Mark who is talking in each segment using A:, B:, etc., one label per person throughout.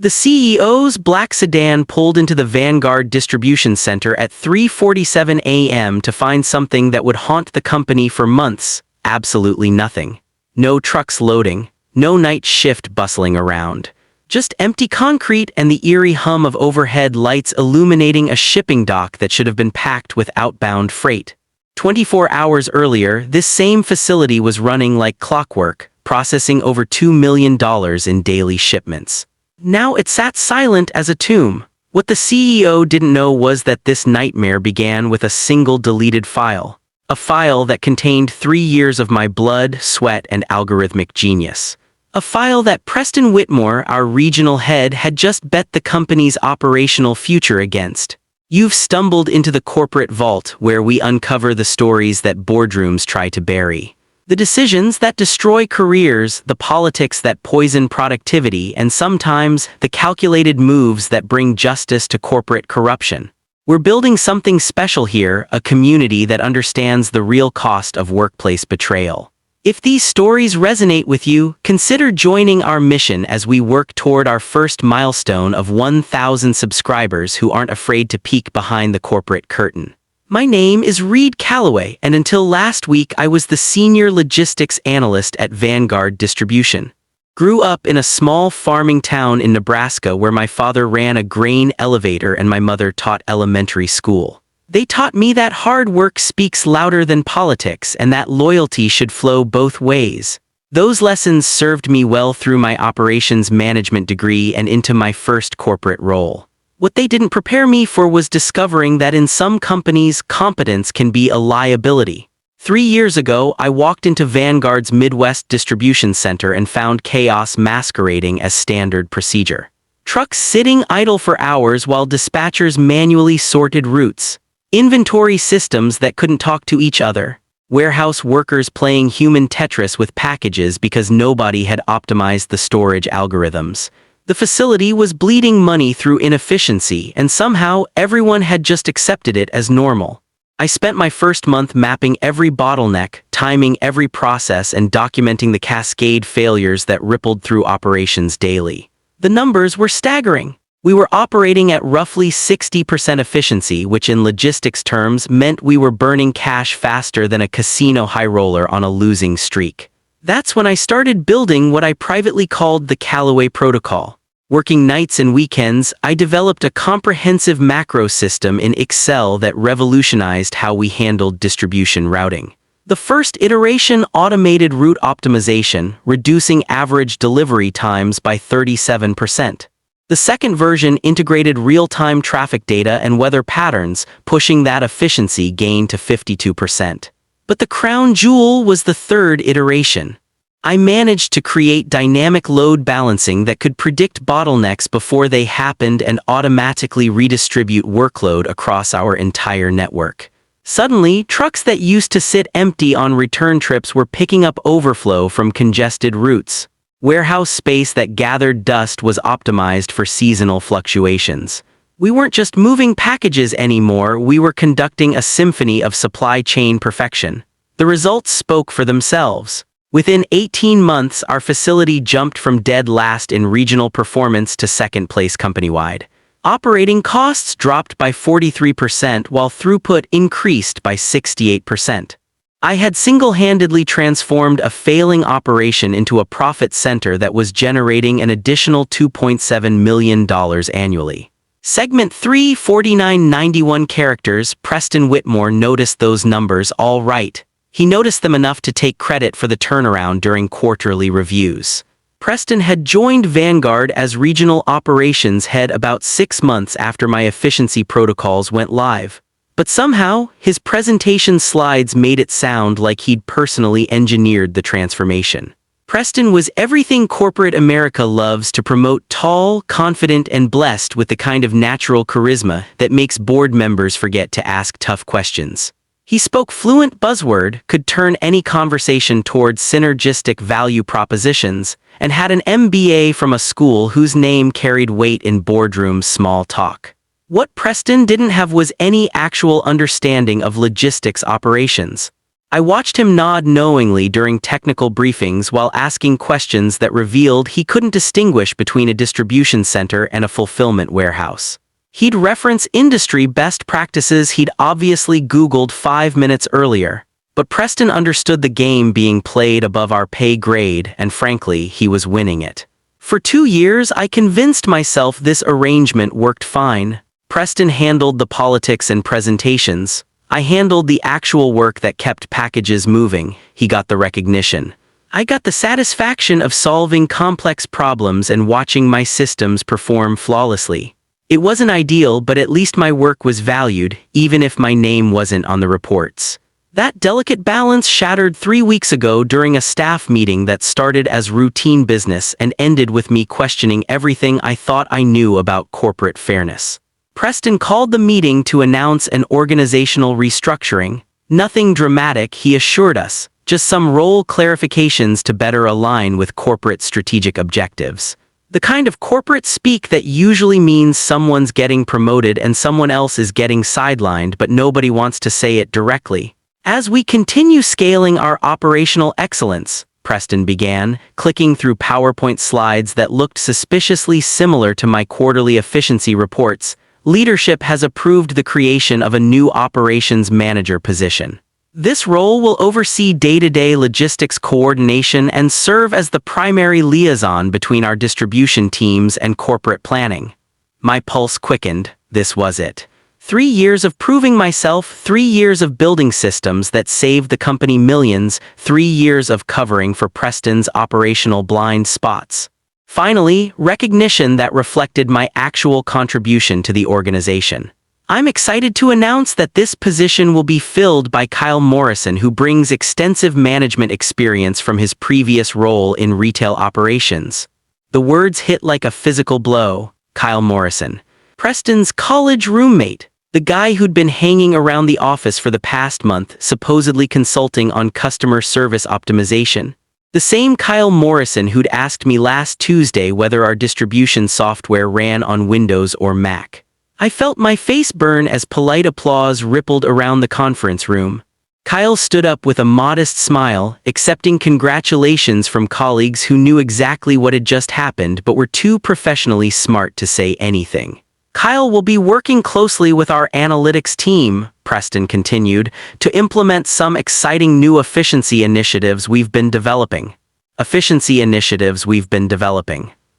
A: The CEO's black sedan pulled into the Vanguard distribution center at 3:47 a.m. to find something that would haunt the company for months: absolutely nothing. No trucks loading, no night shift bustling around. Just empty concrete and the eerie hum of overhead lights illuminating a shipping dock that should have been packed with outbound freight. 24 hours earlier, this same facility was running like clockwork, processing over $2 million in daily shipments. Now it sat silent as a tomb. What the CEO didn't know was that this nightmare began with a single deleted file. A file that contained 3 years of my blood, sweat, and algorithmic genius. A file that Preston Whitmore, our regional head, had just bet the company's operational future against. You've stumbled into the corporate vault where we uncover the stories that boardrooms try to bury. The decisions that destroy careers, the politics that poison productivity, and sometimes the calculated moves that bring justice to corporate corruption. We're building something special here, a community that understands the real cost of workplace betrayal. If these stories resonate with you, consider joining our mission as we work toward our first milestone of 1,000 subscribers who aren't afraid to peek behind the corporate curtain. My name is Reed Calloway, and until last week I was the senior logistics analyst at Vanguard Distribution. Grew up in a small farming town in Nebraska where my father ran a grain elevator and my mother taught elementary school. They taught me that hard work speaks louder than politics and that loyalty should flow both ways. Those lessons served me well through my operations management degree and into my first corporate role. What they didn't prepare me for was discovering that in some companies, competence can be a liability. 3 years ago, I walked into Vanguard's Midwest distribution center and found chaos masquerading as standard procedure. Trucks sitting idle for hours while dispatchers manually sorted routes. Inventory systems that couldn't talk to each other. Warehouse workers playing human Tetris with packages because nobody had optimized the storage algorithms. The facility was bleeding money through inefficiency, and somehow everyone had just accepted it as normal. I spent my first month mapping every bottleneck, timing every process, and documenting the cascade failures that rippled through operations daily. The numbers were staggering. We were operating at roughly 60% efficiency, which in logistics terms meant we were burning cash faster than a casino high roller on a losing streak. That's when I started building what I privately called the Calloway Protocol. Working nights and weekends, I developed a comprehensive macro system in Excel that revolutionized how we handled distribution routing. The first iteration automated route optimization, reducing average delivery times by 37%. The second version integrated real-time traffic data and weather patterns, pushing that efficiency gain to 52%. But the crown jewel was the third iteration. I managed to create dynamic load balancing that could predict bottlenecks before they happened and automatically redistribute workload across our entire network. Suddenly, trucks that used to sit empty on return trips were picking up overflow from congested routes. Warehouse space that gathered dust was optimized for seasonal fluctuations. We weren't just moving packages anymore, we were conducting a symphony of supply chain perfection. The results spoke for themselves. Within 18 months, our facility jumped from dead last in regional performance to second place company-wide. Operating costs dropped by 43% while throughput increased by 68%. I had single-handedly transformed a failing operation into a profit center that was generating an additional $2.7 million annually. Segment 3, 4991 characters. Preston Whitmore noticed those numbers all right. He noticed them enough to take credit for the turnaround during quarterly reviews. Preston had joined Vanguard as regional operations head about 6 months after my efficiency protocols went live. But somehow, his presentation slides made it sound like he'd personally engineered the transformation. Preston was everything corporate America loves to promote: tall, confident, and blessed with the kind of natural charisma that makes board members forget to ask tough questions. He spoke fluent buzzword, could turn any conversation towards synergistic value propositions, and had an MBA from a school whose name carried weight in boardroom small talk. What Preston didn't have was any actual understanding of logistics operations. I watched him nod knowingly during technical briefings while asking questions that revealed he couldn't distinguish between a distribution center and a fulfillment warehouse. He'd reference industry best practices he'd obviously Googled 5 minutes earlier. But Preston understood the game being played above our pay grade, and frankly, he was winning it. For 2 years, I convinced myself this arrangement worked fine. Preston handled the politics and presentations. I handled the actual work that kept packages moving. He got the recognition. I got the satisfaction of solving complex problems and watching my systems perform flawlessly. It wasn't ideal, but at least my work was valued, even if my name wasn't on the reports. That delicate balance shattered 3 weeks ago during a staff meeting that started as routine business and ended with me questioning everything I thought I knew about corporate fairness. Preston called the meeting to announce an organizational restructuring. Nothing dramatic, he assured us, just some role clarifications to better align with corporate strategic objectives. The kind of corporate speak that usually means someone's getting promoted and someone else is getting sidelined, but nobody wants to say it directly. As we continue scaling our operational excellence, Preston began, clicking through PowerPoint slides that looked suspiciously similar to my quarterly efficiency reports, leadership has approved the creation of a new operations manager position. This role will oversee day-to-day logistics coordination and serve as the primary liaison between our distribution teams and corporate planning. My pulse quickened. This was it. 3 years of proving myself, 3 years of building systems that saved the company millions, 3 years of covering for Preston's operational blind spots. Finally, recognition that reflected my actual contribution to the organization. I'm excited to announce that this position will be filled by Kyle Morrison, who brings extensive management experience from his previous role in retail operations. The words hit like a physical blow. Kyle Morrison, Preston's college roommate. The guy who'd been hanging around the office for the past month, supposedly consulting on customer service optimization. The same Kyle Morrison who'd asked me last Tuesday whether our distribution software ran on Windows or Mac. I felt my face burn as polite applause rippled around the conference room. Kyle stood up with a modest smile, accepting congratulations from colleagues who knew exactly what had just happened but were too professionally smart to say anything. Kyle will be working closely with our analytics team, Preston continued, to implement some exciting new efficiency initiatives we've been developing.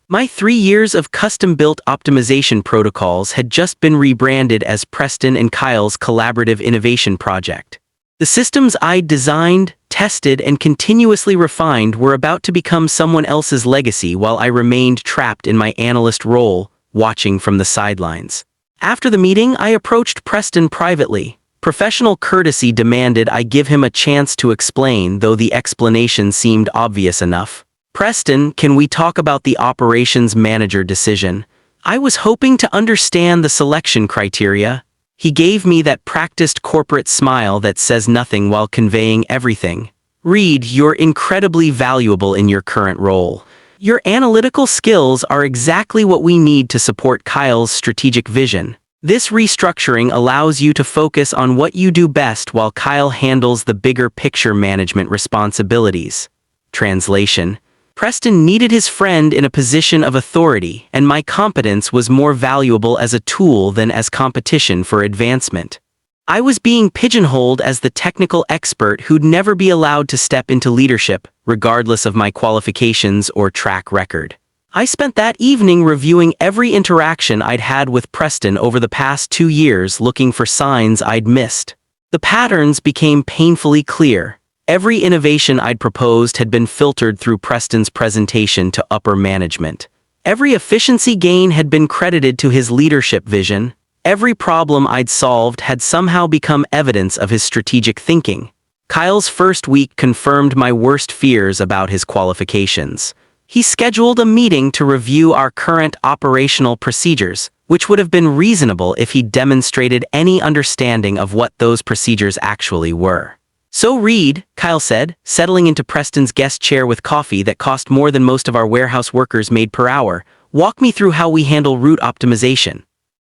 A: My 3 years of custom-built optimization protocols had just been rebranded as Preston and Kyle's Collaborative Innovation Project. The systems I'd designed, tested, and continuously refined were about to become someone else's legacy while I remained trapped in my analyst role, watching from the sidelines. After the meeting, I approached Preston privately. Professional courtesy demanded I give him a chance to explain, though the explanation seemed obvious enough. Preston, can we talk about the operations manager decision? I was hoping to understand the selection criteria. He gave me that practiced corporate smile that says nothing while conveying everything. Reed, you're incredibly valuable in your current role. Your analytical skills are exactly what we need to support Kyle's strategic vision. This restructuring allows you to focus on what you do best while Kyle handles the bigger picture management responsibilities. Translation: Preston needed his friend in a position of authority, and my competence was more valuable as a tool than as competition for advancement. I was being pigeonholed as the technical expert who'd never be allowed to step into leadership, regardless of my qualifications or track record. I spent that evening reviewing every interaction I'd had with Preston over the past 2 years, looking for signs I'd missed. The patterns became painfully clear. Every innovation I'd proposed had been filtered through Preston's presentation to upper management. Every efficiency gain had been credited to his leadership vision. Every problem I'd solved had somehow become evidence of his strategic thinking. Kyle's first week confirmed my worst fears about his qualifications. He scheduled a meeting to review our current operational procedures, which would have been reasonable if he demonstrated any understanding of what those procedures actually were. So Reed, Kyle said, settling into Preston's guest chair with coffee that cost more than most of our warehouse workers made per hour, walk me through how we handle route optimization.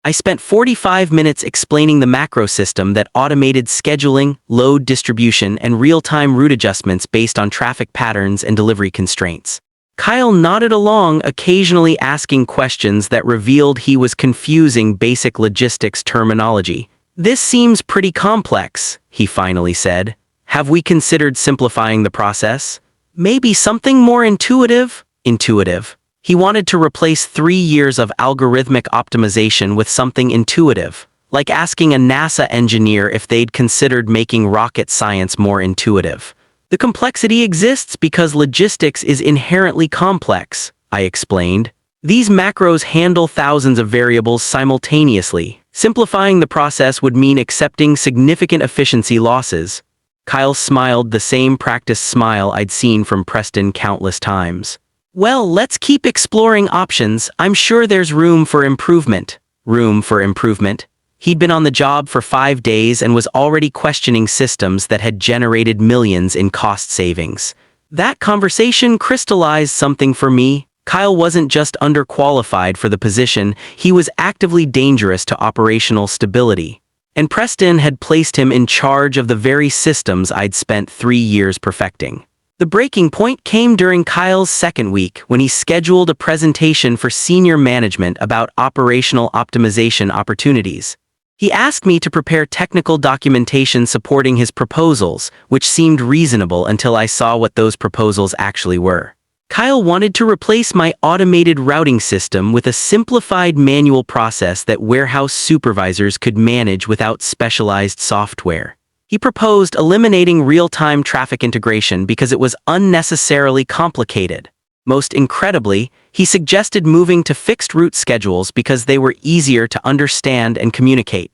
A: I spent 45 minutes explaining the macro system that automated scheduling, load distribution, and real-time route adjustments based on traffic patterns and delivery constraints. Kyle nodded along, occasionally asking questions that revealed he was confusing basic logistics terminology. "This seems pretty complex," he finally said. "Have we considered simplifying the process? Maybe something more intuitive?" Intuitive. He wanted to replace 3 years of algorithmic optimization with something intuitive, like asking a NASA engineer if they'd considered making rocket science more intuitive. "The complexity exists because logistics is inherently complex," I explained. "These macros handle thousands of variables simultaneously. Simplifying the process would mean accepting significant efficiency losses." Kyle smiled, the same practiced smile I'd seen from Preston countless times. "Well, let's keep exploring options. I'm sure there's room for improvement." Room for improvement? He'd been on the job for 5 days and was already questioning systems that had generated millions in cost savings. That conversation crystallized something for me. Kyle wasn't just underqualified for the position, he was actively dangerous to operational stability. And Preston had placed him in charge of the very systems I'd spent 3 years perfecting. The breaking point came during Kyle's second week when he scheduled a presentation for senior management about operational optimization opportunities. He asked me to prepare technical documentation supporting his proposals, which seemed reasonable until I saw what those proposals actually were. Kyle wanted to replace my automated routing system with a simplified manual process that warehouse supervisors could manage without specialized software. He proposed eliminating real-time traffic integration because it was unnecessarily complicated. Most incredibly, he suggested moving to fixed route schedules because they were easier to understand and communicate.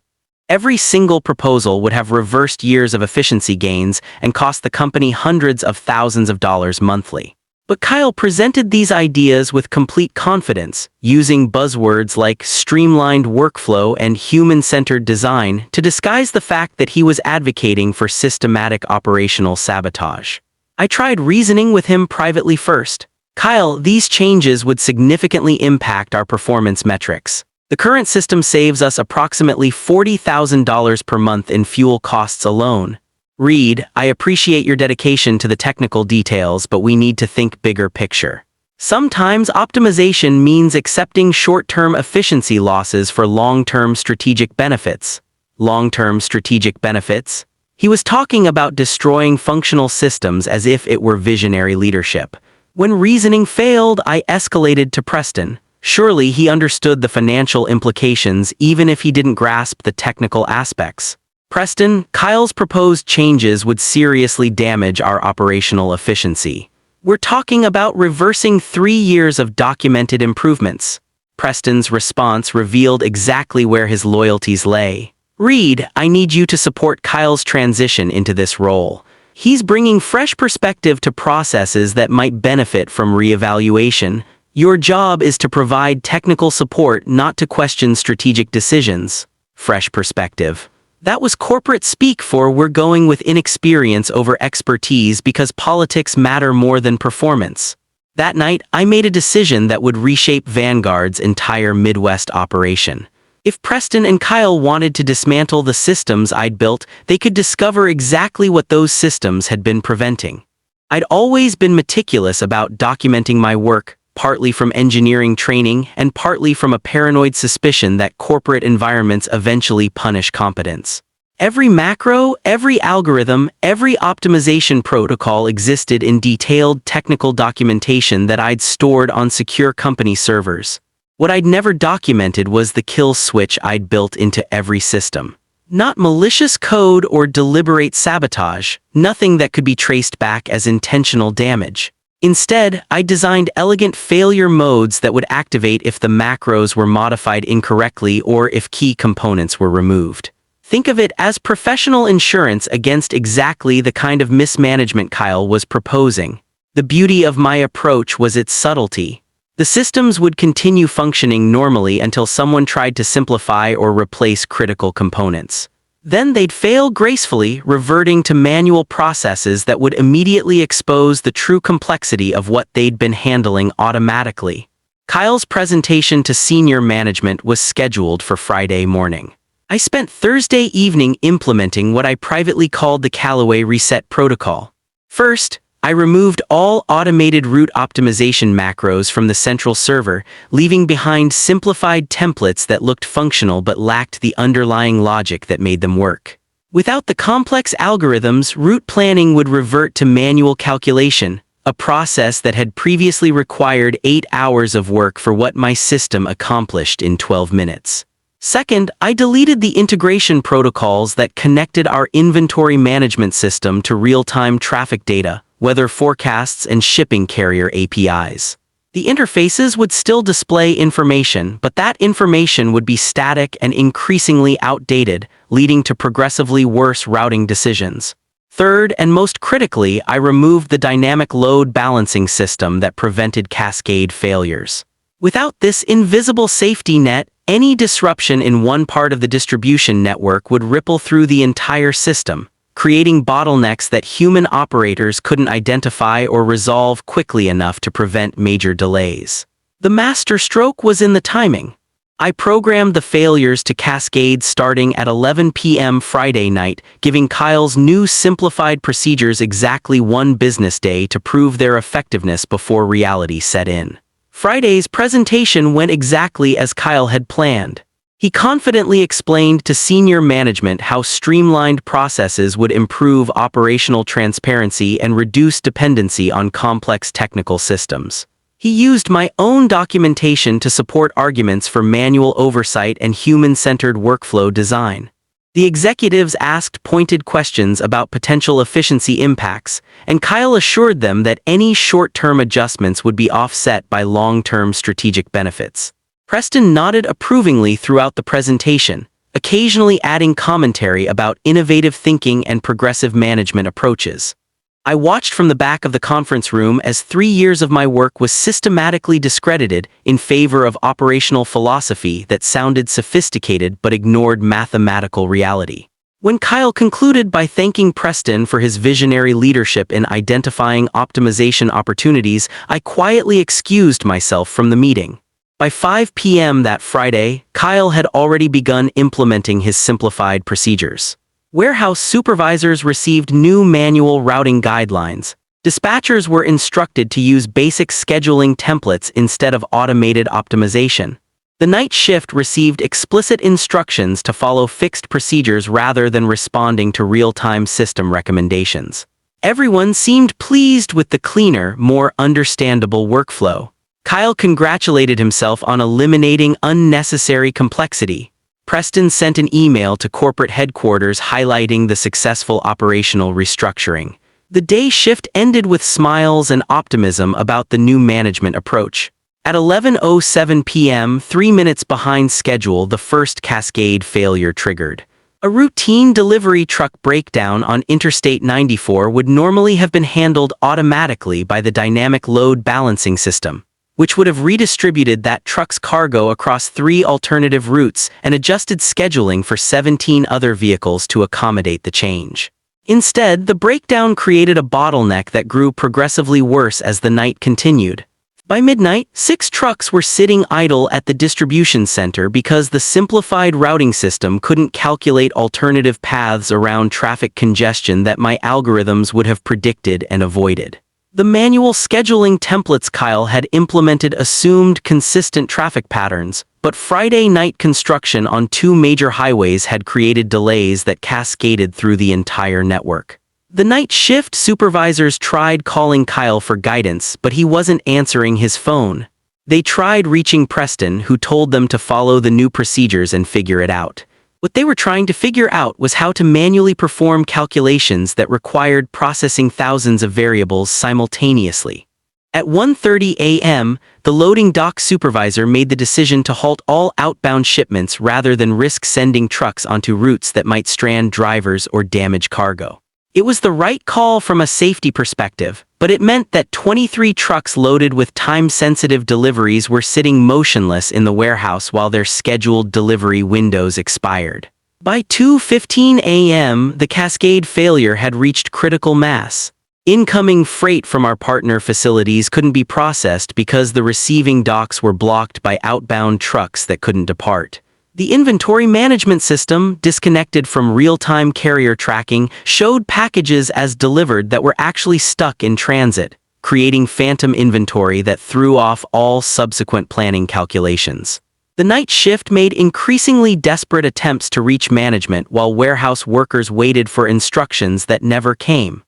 A: Every single proposal would have reversed years of efficiency gains and cost the company hundreds of thousands of dollars monthly. But Kyle presented these ideas with complete confidence, using buzzwords like streamlined workflow and human-centered design to disguise the fact that he was advocating for systematic operational sabotage. I tried reasoning with him privately first. "Kyle, these changes would significantly impact our performance metrics. The current system saves us approximately $40,000 per month in fuel costs alone. Reed, I appreciate your dedication to the technical details, but we need to think bigger picture. Sometimes optimization means accepting short-term efficiency losses for long-term strategic benefits." Long-term strategic benefits? He was talking about destroying functional systems as if it were visionary leadership. When reasoning failed, I escalated to Preston. Surely he understood the financial implications even if he didn't grasp the technical aspects. "Preston, Kyle's proposed changes would seriously damage our operational efficiency. We're talking about reversing 3 years of documented improvements." Preston's response revealed exactly where his loyalties lay. "Reed, I need you to support Kyle's transition into this role. He's bringing fresh perspective to processes that might benefit from reevaluation. Your job is to provide technical support, not to question strategic decisions." Fresh perspective. That was corporate speak for "we're going with inexperience over expertise because politics matter more than performance." That night, I made a decision that would reshape Vanguard's entire Midwest operation. If Preston and Kyle wanted to dismantle the systems I'd built, they could discover exactly what those systems had been preventing. I'd always been meticulous about documenting my work, partly from engineering training and partly from a paranoid suspicion that corporate environments eventually punish competence. Every macro, every algorithm, every optimization protocol existed in detailed technical documentation that I'd stored on secure company servers. What I'd never documented was the kill switch I'd built into every system. Not malicious code or deliberate sabotage, nothing that could be traced back as intentional damage. Instead, I designed elegant failure modes that would activate if the macros were modified incorrectly or if key components were removed. Think of it as professional insurance against exactly the kind of mismanagement Kyle was proposing. The beauty of my approach was its subtlety. The systems would continue functioning normally until someone tried to simplify or replace critical components. Then they'd fail gracefully, reverting to manual processes that would immediately expose the true complexity of what they'd been handling automatically. Kyle's presentation to senior management was scheduled for Friday morning. I spent Thursday evening implementing what I privately called the Callaway Reset Protocol. First, I removed all automated route optimization macros from the central server, leaving behind simplified templates that looked functional but lacked the underlying logic that made them work. Without the complex algorithms, route planning would revert to manual calculation, a process that had previously required 8 hours of work for what my system accomplished in 12 minutes. Second, I deleted the integration protocols that connected our inventory management system to real-time traffic data, weather forecasts, and shipping carrier APIs. The interfaces would still display information, but that information would be static and increasingly outdated, leading to progressively worse routing decisions. Third, and most critically, I removed the dynamic load balancing system that prevented cascade failures. Without this invisible safety net, any disruption in one part of the distribution network would ripple through the entire system, creating bottlenecks that human operators couldn't identify or resolve quickly enough to prevent major delays. The master stroke was in the timing. I programmed the failures to cascade starting at 11 p.m. Friday night, giving Kyle's new simplified procedures exactly one business day to prove their effectiveness before reality set in. Friday's presentation went exactly as Kyle had planned. He confidently explained to senior management how streamlined processes would improve operational transparency and reduce dependency on complex technical systems. He used my own documentation to support arguments for manual oversight and human-centered workflow design. The executives asked pointed questions about potential efficiency impacts, and Kyle assured them that any short-term adjustments would be offset by long-term strategic benefits. Preston nodded approvingly throughout the presentation, occasionally adding commentary about innovative thinking and progressive management approaches. I watched from the back of the conference room as 3 years of my work was systematically discredited in favor of operational philosophy that sounded sophisticated but ignored mathematical reality. When Kyle concluded by thanking Preston for his visionary leadership in identifying optimization opportunities, I quietly excused myself from the meeting. By 5 p.m. that Friday, Kyle had already begun implementing his simplified procedures. Warehouse supervisors received new manual routing guidelines. Dispatchers were instructed to use basic scheduling templates instead of automated optimization. The night shift received explicit instructions to follow fixed procedures rather than responding to real-time system recommendations. Everyone seemed pleased with the cleaner, more understandable workflow. Kyle congratulated himself on eliminating unnecessary complexity. Preston sent an email to corporate headquarters highlighting the successful operational restructuring. The day shift ended with smiles and optimism about the new management approach. At 11:07 p.m., 3 minutes behind schedule, the first cascade failure triggered. A routine delivery truck breakdown on Interstate 94 would normally have been handled automatically by the dynamic load balancing system, which would have redistributed that truck's cargo across 3 alternative routes and adjusted scheduling for 17 other vehicles to accommodate the change. Instead, the breakdown created a bottleneck that grew progressively worse as the night continued. By midnight, 6 trucks were sitting idle at the distribution center because the simplified routing system couldn't calculate alternative paths around traffic congestion that my algorithms would have predicted and avoided. The manual scheduling templates Kyle had implemented assumed consistent traffic patterns, but Friday night construction on 2 major highways had created delays that cascaded through the entire network. The night shift supervisors tried calling Kyle for guidance, but he wasn't answering his phone. They tried reaching Preston, who told them to follow the new procedures and figure it out. What they were trying to figure out was how to manually perform calculations that required processing thousands of variables simultaneously. At 1:30 a.m., the loading dock supervisor made the decision to halt all outbound shipments rather than risk sending trucks onto routes that might strand drivers or damage cargo. It was the right call from a safety perspective, but it meant that 23 trucks loaded with time-sensitive deliveries were sitting motionless in the warehouse while their scheduled delivery windows expired. By 2:15 a.m., the cascade failure had reached critical mass. Incoming freight from our partner facilities couldn't be processed because the receiving docks were blocked by outbound trucks that couldn't depart. The inventory management system, disconnected from real-time carrier tracking, showed packages as delivered that were actually stuck in transit, creating phantom inventory that threw off all subsequent planning calculations. The night shift made increasingly desperate attempts to reach management while warehouse workers waited for instructions that never came.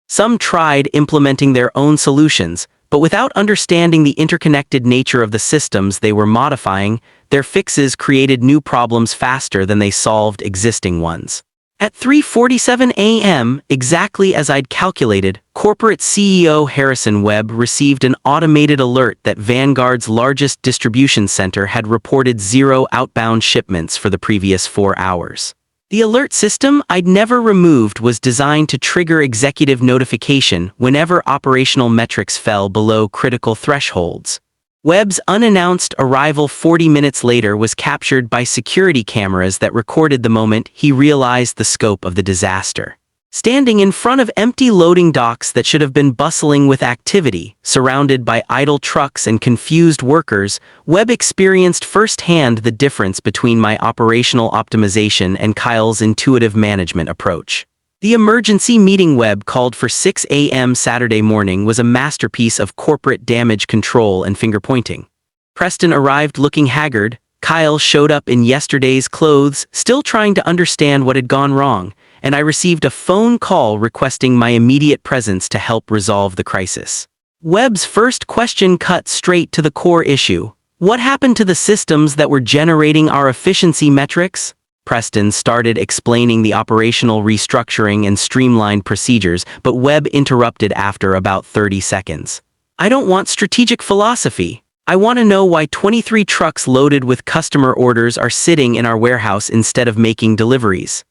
A: Some tried implementing their own solutions, but without understanding the interconnected nature of the systems they were modifying, their fixes created new problems faster than they solved existing ones. At 3:47 a.m., exactly as I'd calculated, corporate CEO Harrison Webb received an automated alert that Vanguard's largest distribution center had reported 0 outbound shipments for the previous 4 hours. The alert system I'd never removed was designed to trigger executive notification whenever operational metrics fell below critical thresholds. Webb's unannounced arrival 40 minutes later was captured by security cameras that recorded the moment he realized the scope of the disaster. Standing in front of empty loading docks that should have been bustling with activity, surrounded by idle trucks and confused workers, Webb experienced firsthand the difference between my operational optimization and Kyle's intuitive management approach. The emergency meeting Webb called for 6 a.m. Saturday morning was a masterpiece of corporate damage control and finger-pointing. Preston arrived looking haggard. Kyle showed up in yesterday's clothes, still trying to understand what had gone wrong, and I received a phone call requesting my immediate presence to help resolve the crisis. Webb's first question cut straight to the core issue. What happened to the systems that were generating our efficiency metrics? Preston started explaining the operational restructuring and streamlined procedures, but Webb interrupted after about 30 seconds. I don't want strategic philosophy. I want to know why 23 trucks loaded with customer orders are sitting in our warehouse instead of making deliveries.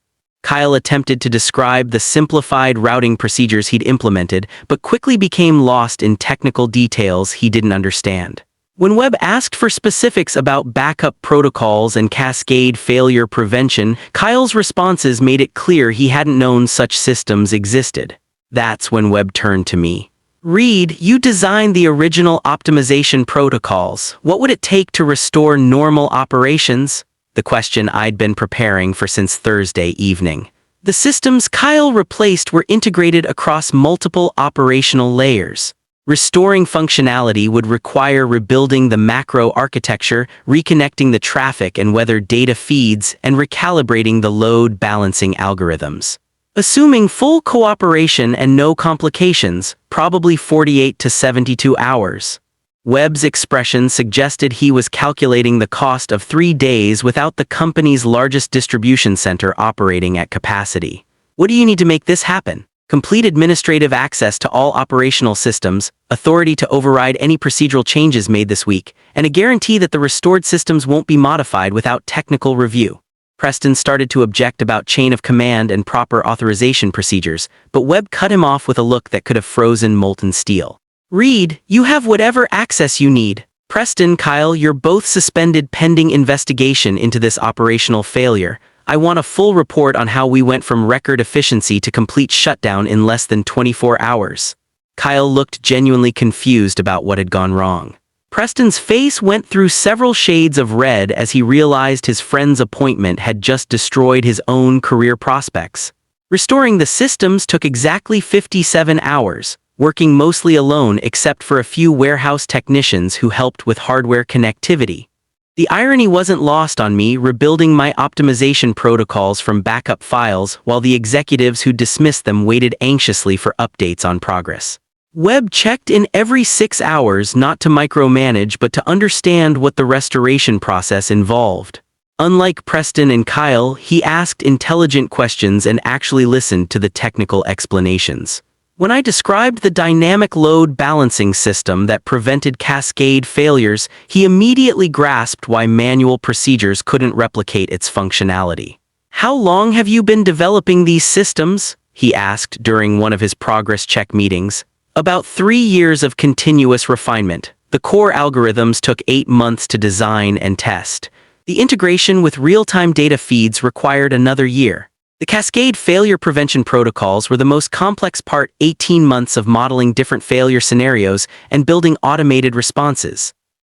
A: Kyle attempted to describe the simplified routing procedures he'd implemented, but quickly became lost in technical details he didn't understand. When Webb asked for specifics about backup protocols and cascade failure prevention, Kyle's responses made it clear he hadn't known such systems existed. That's when Webb turned to me. Reed, you designed the original optimization protocols. What would it take to restore normal operations? The question I'd been preparing for since Thursday evening. The systems Kyle replaced were integrated across multiple operational layers. Restoring functionality would require rebuilding the macro architecture, reconnecting the traffic and weather data feeds, and recalibrating the load balancing algorithms. Assuming full cooperation and no complications, probably 48 to 72 hours. Webb's expression suggested he was calculating the cost of 3 days without the company's largest distribution center operating at capacity. What do you need to make this happen? Complete administrative access to all operational systems, authority to override any procedural changes made this week, and a guarantee that the restored systems won't be modified without technical review. Preston started to object about chain of command and proper authorization procedures, but Webb cut him off with a look that could have frozen molten steel. Reed, you have whatever access you need. Preston, Kyle, you're both suspended pending investigation into this operational failure. I want a full report on how we went from record efficiency to complete shutdown in less than 24 hours. Kyle looked genuinely confused about what had gone wrong. Preston's face went through several shades of red as he realized his friend's appointment had just destroyed his own career prospects. Restoring the systems took exactly 57 hours, working mostly alone except for a few warehouse technicians who helped with hardware connectivity. The irony wasn't lost on me rebuilding my optimization protocols from backup files while the executives who dismissed them waited anxiously for updates on progress. Webb checked in every 6 hours not to micromanage but to understand what the restoration process involved. Unlike Preston and Kyle, he asked intelligent questions and actually listened to the technical explanations. When I described the dynamic load balancing system that prevented cascade failures, he immediately grasped why manual procedures couldn't replicate its functionality. How long have you been developing these systems? He asked during one of his progress check meetings. About 3 years of continuous refinement. The core algorithms took 8 months to design and test. The integration with real-time data feeds required another year. The cascade failure prevention protocols were the most complex part, 18 months of modeling different failure scenarios and building automated responses.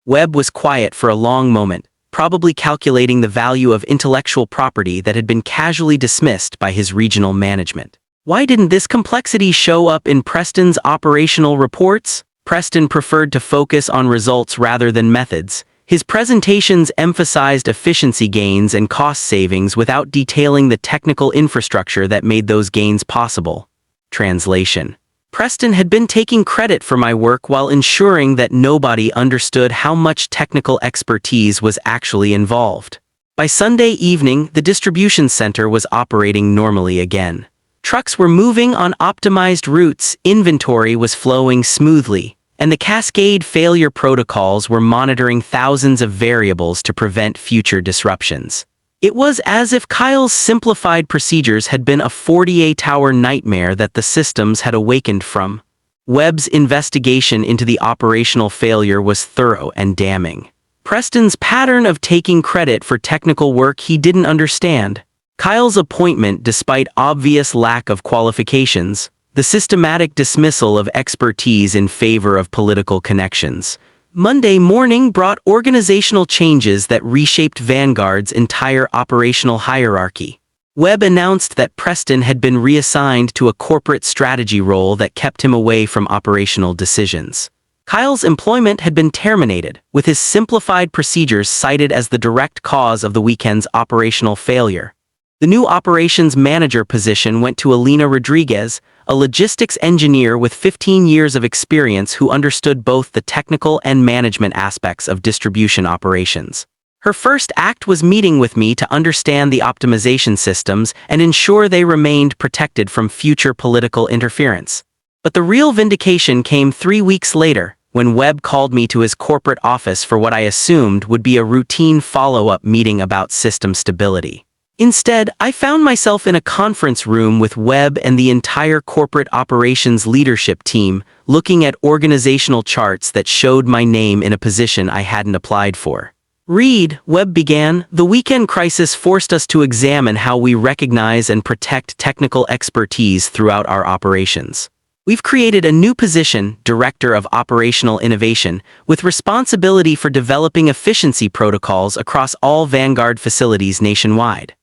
A: Webb was quiet for a long moment, probably calculating the value of intellectual property that had been casually dismissed by his regional management. Why didn't this complexity show up in Preston's operational reports? Preston preferred to focus on results rather than methods. His presentations emphasized efficiency gains and cost savings without detailing the technical infrastructure that made those gains possible. Translation: Preston had been taking credit for my work while ensuring that nobody understood how much technical expertise was actually involved. By Sunday evening, the distribution center was operating normally again. Trucks were moving on optimized routes, inventory was flowing smoothly, and the cascade failure protocols were monitoring thousands of variables to prevent future disruptions. It was as if Kyle's simplified procedures had been a 48-hour nightmare that the systems had awakened from. Webb's investigation into the operational failure was thorough and damning. Preston's pattern of taking credit for technical work he didn't understand. Kyle's appointment despite obvious lack of qualifications. The systematic dismissal of expertise in favor of political connections. Monday morning brought organizational changes that reshaped Vanguard's entire operational hierarchy. Webb announced that Preston had been reassigned to a corporate strategy role that kept him away from operational decisions. Kyle's employment had been terminated, with his simplified procedures cited as the direct cause of the weekend's operational failure. The new operations manager position went to Alina Rodriguez, a logistics engineer with 15 years of experience who understood both the technical and management aspects of distribution operations. Her first act was meeting with me to understand the optimization systems and ensure they remained protected from future political interference. But the real vindication came 3 weeks later, when Webb called me to his corporate office for what I assumed would be a routine follow-up meeting about system stability. Instead, I found myself in a conference room with Webb and the entire corporate operations leadership team, looking at organizational charts that showed my name in a position I hadn't applied for. "Reed," Webb began, "the weekend crisis forced us to examine how we recognize and protect technical expertise throughout our operations. We've created a new position, Director of Operational Innovation, with responsibility for developing efficiency protocols across all Vanguard facilities nationwide.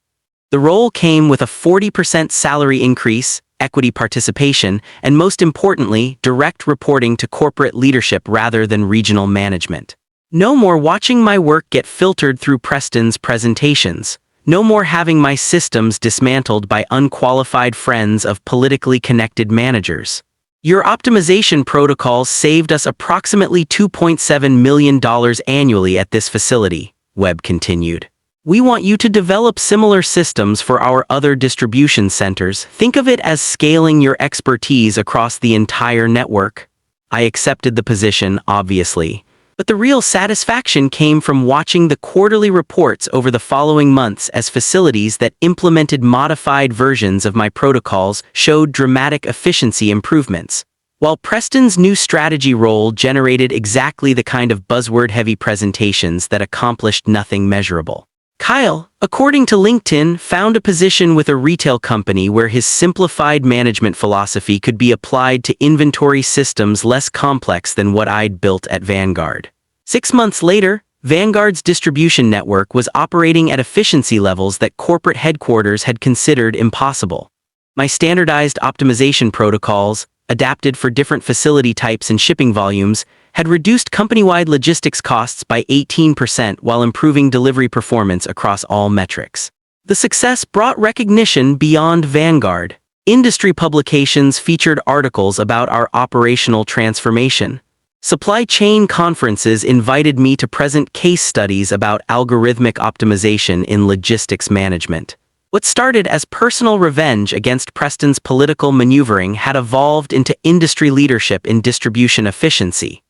A: The role came with a 40% salary increase, equity participation, and most importantly, direct reporting to corporate leadership rather than regional management. No more watching my work get filtered through Preston's presentations. No more having my systems dismantled by unqualified friends of politically connected managers. Your optimization protocols saved us approximately $2.7 million annually at this facility," Webb continued. "We want you to develop similar systems for our other distribution centers. Think of it as scaling your expertise across the entire network." I accepted the position, obviously. But the real satisfaction came from watching the quarterly reports over the following months as facilities that implemented modified versions of my protocols showed dramatic efficiency improvements. While Preston's new strategy role generated exactly the kind of buzzword-heavy presentations that accomplished nothing measurable. Kyle, according to LinkedIn, found a position with a retail company where his simplified management philosophy could be applied to inventory systems less complex than what I'd built at Vanguard. 6 months later, Vanguard's distribution network was operating at efficiency levels that corporate headquarters had considered impossible. My standardized optimization protocols, adapted for different facility types and shipping volumes, had reduced company-wide logistics costs by 18% while improving delivery performance across all metrics. The success brought recognition beyond Vanguard. Industry publications featured articles about our operational transformation. Supply chain conferences invited me to present case studies about algorithmic optimization in logistics management. What started as personal revenge against Preston's political maneuvering had evolved into industry leadership in distribution efficiency.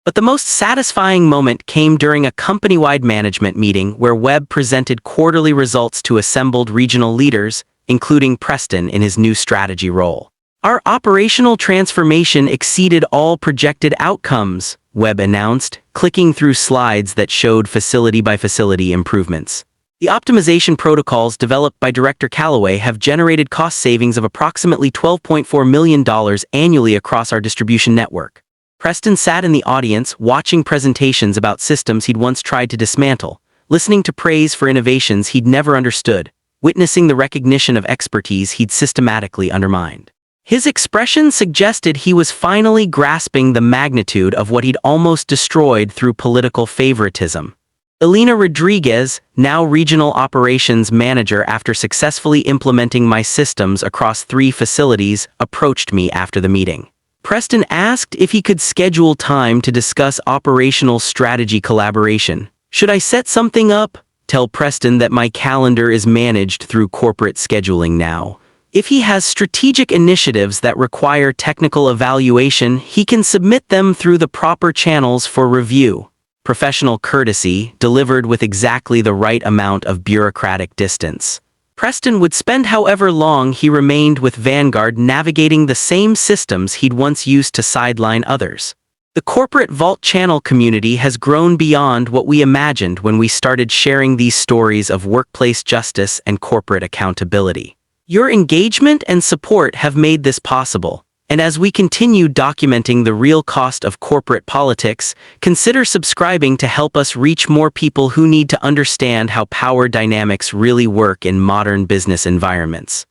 A: But the most satisfying moment came during a company-wide management meeting where Webb presented quarterly results to assembled regional leaders, including Preston in his new strategy role. "Our operational transformation exceeded all projected outcomes," Webb announced, clicking through slides that showed facility-by-facility improvements. The optimization protocols developed by Director Calloway have generated cost savings of approximately $12.4 million annually across our distribution network. Preston sat in the audience watching presentations about systems he'd once tried to dismantle, listening to praise for innovations he'd never understood, witnessing the recognition of expertise he'd systematically undermined. His expression suggested he was finally grasping the magnitude of what he'd almost destroyed through political favoritism. Elena Rodriguez, now Regional Operations Manager after successfully implementing my systems across 3 facilities, approached me after the meeting. Preston asked if he could schedule time to discuss operational strategy collaboration. Should I set something up? Tell Preston that my calendar is managed through corporate scheduling now. If he has strategic initiatives that require technical evaluation, he can submit them through the proper channels for review. Professional courtesy, delivered with exactly the right amount of bureaucratic distance. Preston would spend however long he remained with Vanguard navigating the same systems he'd once used to sideline others. The corporate Vault channel community has grown beyond what we imagined when we started sharing these stories of workplace justice and corporate accountability. Your engagement and support have made this possible, and as we continue documenting the real cost of corporate politics, consider subscribing to help us reach more people who need to understand how power dynamics really work in modern business environments.